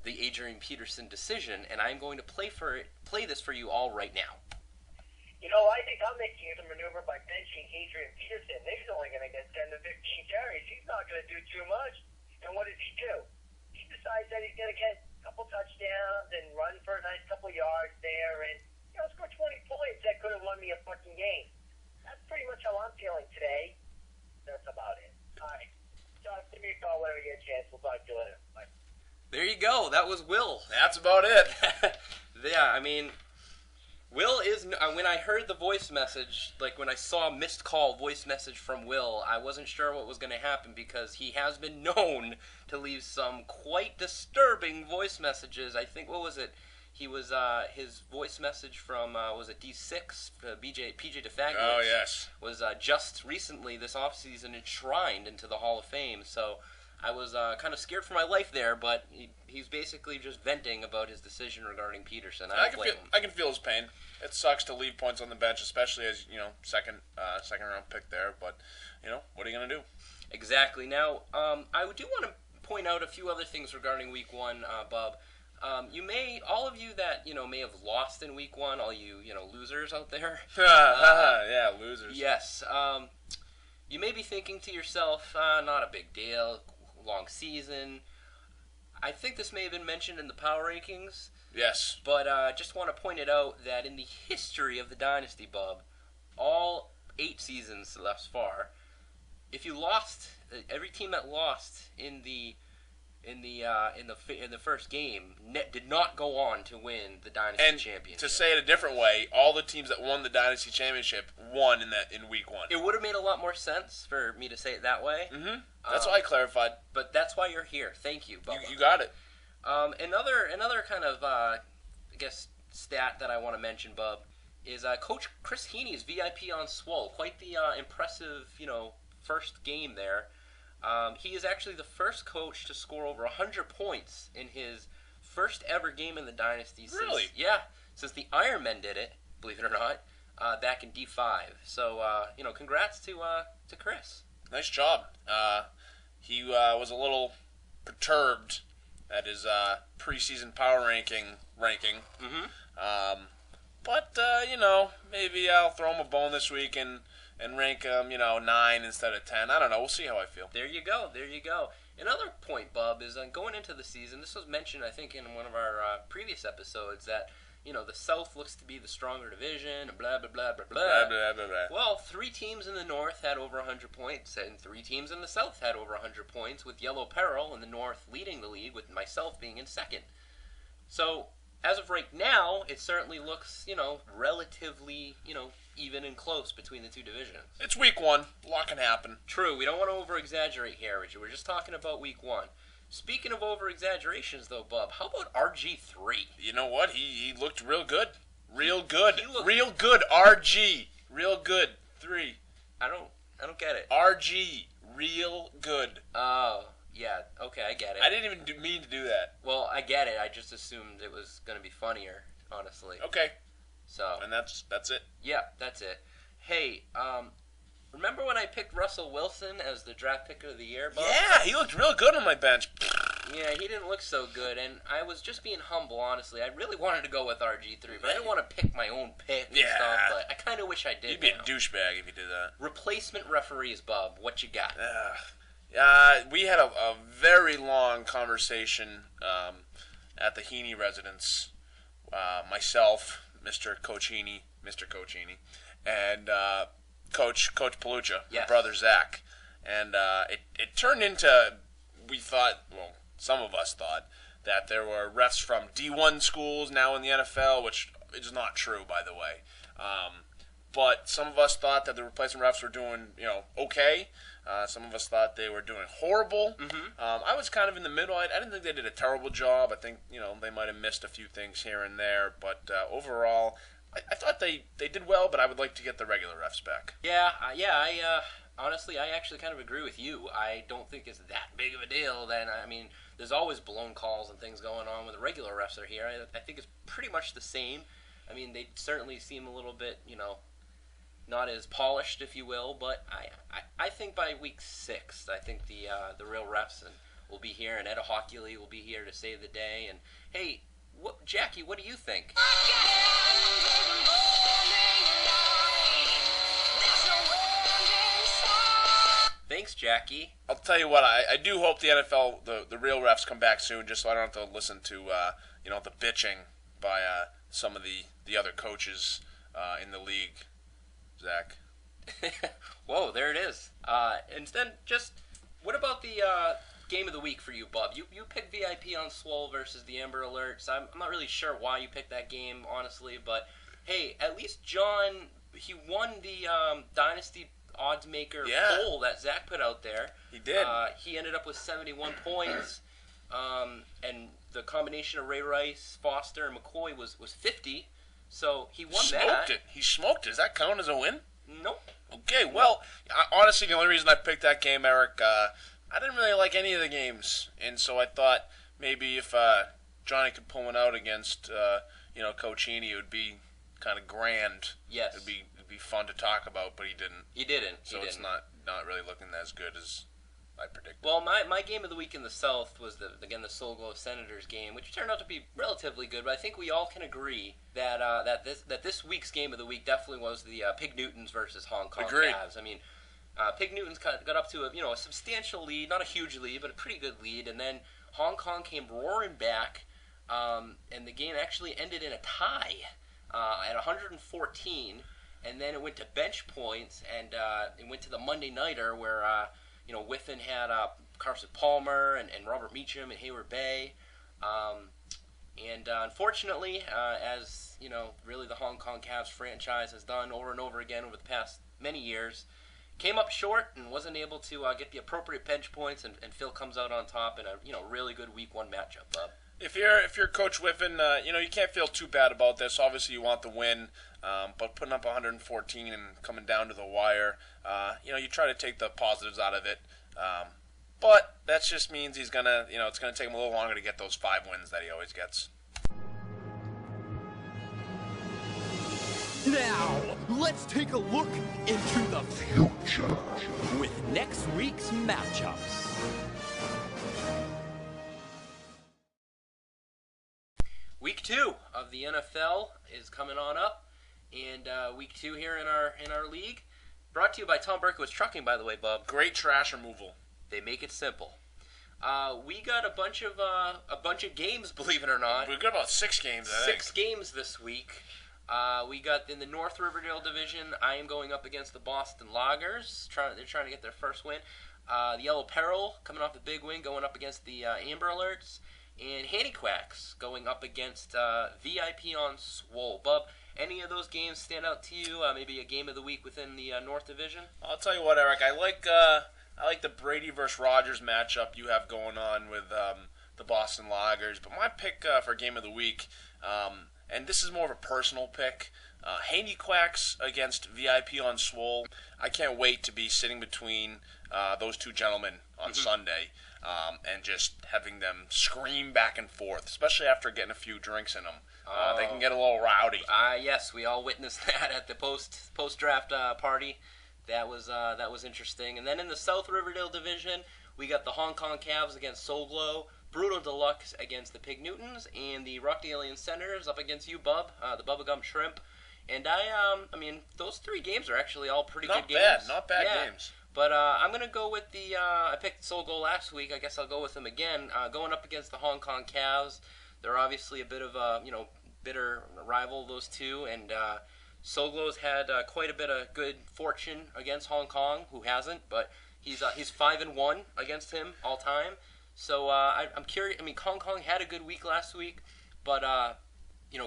the Adrian Peterson decision, and I'm going to play this for you all right now. I think I'm making a maneuver by benching Adrian Peterson. He's only going to get 10 to 15 carries. He's not going to do too much. And what does he do? He decides that he's going to get a couple touchdowns and run for a nice couple yards there and, score 20 points. That could have won me a fucking game. That's pretty much how I'm feeling today. That's about it. All right. John, give me a call whenever you get a chance. We'll talk to you later. Bye. There you go. That was Will. That's about it. Yeah, I mean, Will is, when I heard the voice message, like when I saw a missed call voice message from Will, I wasn't sure what was going to happen because he has been known to leave some quite disturbing voice messages. I think, what was it? He was, his voice message from, was it D6, PJ DeFagnis? Oh, yes. Was just recently, this offseason, enshrined into the Hall of Fame, so I was kind of scared for my life there, but he's basically just venting about his decision regarding Peterson. I can feel his pain. It sucks to leave points on the bench, especially as, second round pick there, but, what are you going to do? Exactly. Now, I do want to point out a few other things regarding Week 1, Bub. All of you that, may have lost in Week 1, all you, losers out there. Yeah, losers. Yes. You may be thinking to yourself, not a big deal, long season. I think this may have been mentioned in the power rankings. Yes. But just want to point it out that in the history of the Dynasty, Bub, all 8 seasons thus far, if you lost, every team that lost in the first game did not go on to win the Dynasty Championship. To say it a different way, all the teams that won the Dynasty Championship won in Week 1. It would have made a lot more sense for me to say it that way. Mm-hmm. That's why I clarified. But that's why you're here. Thank you, Bubba. You got it. Another kind of I guess stat that I want to mention, Bub, is Coach Chris Heaney's VIP on Swole. Quite the impressive, first game there. He is actually the first coach to score over 100 points in his first ever game in the Dynasty. Really? Since the Iron Men did it, believe it or not, back in D5. So, congrats to Chris. Nice job. He was a little perturbed at his preseason power ranking. Mm-hmm. But maybe I'll throw him a bone this week and rank him, 9 instead of 10. I don't know. We'll see how I feel. There you go. Another point, Bub, is going into the season, this was mentioned, I think, in one of our previous episodes, that, the South looks to be the stronger division, blah, blah, blah, blah, blah. Blah, blah, blah, blah. Well, 3 teams in the North had over 100 points, and 3 teams in the South had over 100 points, with Yellow Peril in the North leading the league, with myself being in second. So, as of right now, it certainly looks, relatively, even and close between the 2 divisions. It's Week 1. A lot can happen. True. We don't want to over-exaggerate here, Richard. We're just talking about Week 1. Speaking of over-exaggerations, though, Bub, how about RG3? You know what? He looked real good. Real good. Real good. RG. Real good. 3. I don't get it. RG. Real good. Oh, yeah. Okay, I get it. I didn't even mean to do that. Well, I get it. I just assumed it was going to be funnier, honestly. Okay. So. And that's it. Yeah, that's it. Hey, remember when I picked Russell Wilson as the draft pick of the year, Bob? Yeah, he looked real good on my bench. Yeah, he didn't look so good, and I was just being humble, honestly. I really wanted to go with RG3, but I didn't want to pick my own pick and stuff, but I kind of wish I did. You'd be a douchebag if you did that. Replacement referees, Bob. What you got? We had a very long conversation at the Heaney residence. Myself, Mr. Coach Heaney, and Coach Palucha, yes. My brother Zach. And it turned into, some of us thought, that there were refs from D1 schools now in the NFL, which is not true, by the way. But some of us thought that the replacement refs were doing, okay. Some of us thought they were doing horrible. Mm-hmm. I was kind of in the middle. I didn't think they did a terrible job. I think, they might have missed a few things here and there. But overall, I thought they did well, but I would like to get the regular refs back. Yeah. Honestly, I actually kind of agree with you. I don't think it's that big of a deal. There's always blown calls and things going on when the regular refs are here. I think it's pretty much the same. They certainly seem a little bit, not as polished, if you will, but I think by week 6, I think the real refs will be here, and Ed Hockley will be here to save the day. And hey, Jackie, what do you think? Thanks, Jackie. I'll tell you what, I do hope the NFL, the real refs come back soon, just so I don't have to listen to the bitching by some of the other coaches in the league. Zach. Whoa, there it is. And then just, what about the game of the week for you, Bub? You picked VIP on Swole versus the Amber Alerts. I'm not really sure why you picked that game, honestly, but hey, at least John, he won the Dynasty odds maker poll that Zach put out there. He did. He ended up with 71 points, and the combination of Ray Rice, Foster, and McCoy was 50. So he won that. He smoked it. Does that count as a win? Nope. Okay, well, honestly, the only reason I picked that game, Eric, I didn't really like any of the games, and so I thought maybe if Johnny could pull one out against Coach Heaney, it would be kind of grand. Yes. It'd be fun to talk about, but he didn't. He didn't. It's not really looking as good as I predicted. Well, my game of the week in the South was the Soul Glow Senators game, which turned out to be relatively good. But I think we all can agree that this week's game of the week definitely was the Pig Newtons versus Hong Kong Cavs. I mean, Pig Newtons got up to a substantial lead, not a huge lead, but a pretty good lead, and then Hong Kong came roaring back, and the game actually ended in a tie at 114. And then it went to bench points, and it went to the Monday Nighter where, Whiffen had Carson Palmer and Robert Meacham and Hayward Bay. And unfortunately, as, really the Hong Kong Cavs franchise has done over and over again over the past many years, came up short and wasn't able to get the appropriate bench points, and Phil comes out on top in a really good Week 1 matchup, Bub. If you're Coach Whiffen, you can't feel too bad about this. Obviously, you want the win, but putting up 114 and coming down to the wire, you try to take the positives out of it. But that just means he's gonna, it's gonna take him a little longer to get those 5 wins that he always gets. Now, let's take a look into the future with next week's matchups. Week 2 of the NFL is coming on up, and Week 2 here in our league, brought to you by Tom Berkowitz Trucking, by the way, Bub. Great trash removal. They make it simple. We got a bunch of games, believe it or not. We've got about 6 games, I think. 6 games this week. We got in the North Riverdale division. I am going up against the Boston Loggers. They're trying to get their first win. The Yellow Peril coming off the big win, going up against the Amber Alerts. And Handy Quacks going up against VIP on Swole. Bub, any of those games stand out to you? Maybe a game of the week within the North Division? I'll tell you what, Eric. I like the Brady versus Rogers matchup you have going on with the Boston Loggers. But my pick for game of the week, and this is more of a personal pick, Handy Quacks against VIP on Swole. I can't wait to be sitting between those two gentlemen on Sunday. And just having them scream back and forth, especially after getting a few drinks in them. They can get a little rowdy. Yes, we all witnessed that at the post-draft party. That was interesting. And then in the South Riverdale division, we got the Hong Kong Cavs against Soul Glow, Brutal Deluxe against the Pig Newtons, and the Rock the Alien Senators up against you, Bub, the Bubblegum Shrimp. And I mean, those 3 games are actually all pretty good games. Not bad games. But I'm going to go with I picked Soul Glow last week. I guess I'll go with them again. Going up against the Hong Kong Cavs. They're obviously a bit of a, bitter rival, those two. And Soul Glow's had quite a bit of good fortune against Hong Kong, who hasn't. But he's 5-1 against him all time. So I'm curious. I mean, Hong Kong had a good week last week, but,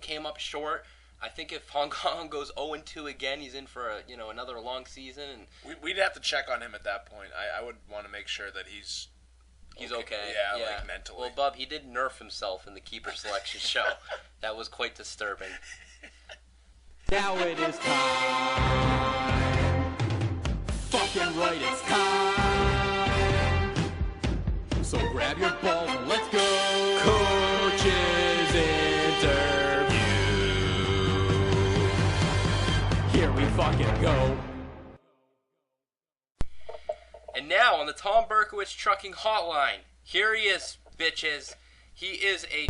came up short. I think if Hong Kong goes 0-2 again, he's in for another long season. And we'd have to check on him at that point. I would want to make sure that he's okay. Yeah, like mentally. Well, Bub, he did nerf himself in the keeper selection show. That was quite disturbing. Now it is time. Fucking right, it's time. So grab your balls and let's go. Coaches interview. Here we fucking go. And now on the Tom Berkowitz Trucking Hotline, Here he is, bitches. He is a